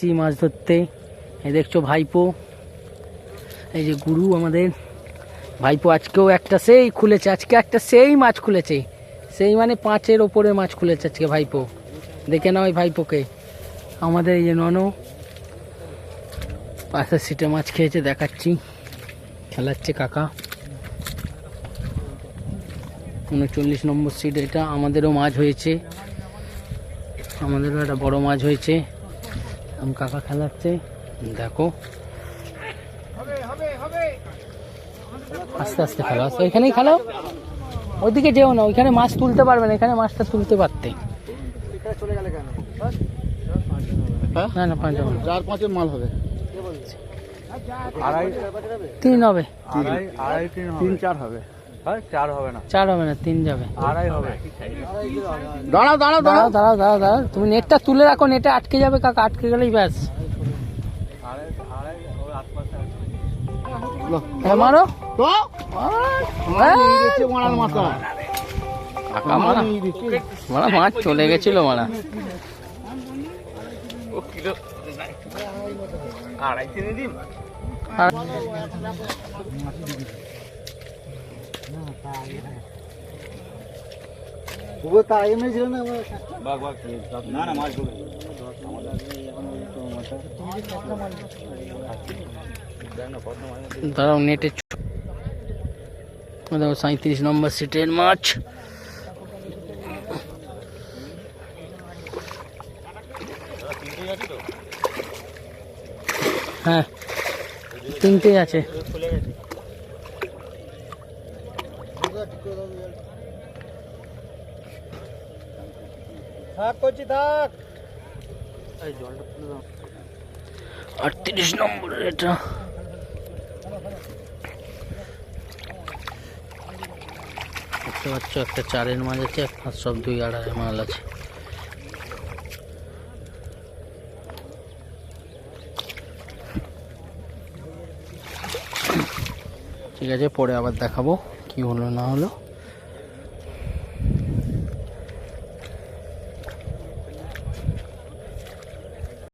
এসছি মাছ ধরতে। এই দেখছো ভাইপো, এই যে গুরু আমাদের ভাইপো আজকেও একটা সেই খুলেছে, আজকে একটা সেই মাছ খুলেছে, সেই মানে 5-এর ওপরে মাছ খুলেছে আজকে ভাইপো। দেখে নাও ওই ভাইপোকে। আমাদের এই যে ননো পাশের সিটে মাছ খেয়েছে, দেখাচ্ছি, খেলাচ্ছে কাকা। 39 নম্বর সিট এটা। আমাদেরও মাছ হয়েছে, আমাদেরও একটা বড় মাছ হয়েছে, কাকা খেলাচ্ছে, দেখো আস্তে আস্তে খেলো, আস্তে এখানেই খেলো, ওইদিকে যেও না, ওইখানে মাছ তুলতে পারবে না, এখানে মাছটা তুলতে পারতে। না না 5 হবে, 4-5 মাল হবে, 3 হবে, 3-4 হবে, 4 হবে না, 4 হবে না, 3 যাবে। 2.5 হবে। দাঁড়াও দাঁড়াও দাঁড়াও দাঁড়াও দাঁড়াও দাঁড়াও, তুমি নেটটা তুলে রাখো, নেটে আটকে যাবে কাকা, আটকে গেলেই ব্যাস। হ্যাঁ মারো তো মারা, মাছ চলে গেছিল মারা। দাঁড়াও নেটে, 37 নম্বর সিটের মাছ। হ্যাঁ 3টেই আছে। থাক করছি, থাক। 38 নম্বরের এটা। দেখতে পাচ্ছ একটা 4-এর মাছ আছে, আর সব 2-2.5 মাল আছে। ঠিক আছে, পরে আবার দেখাবো কি হলো না হলো।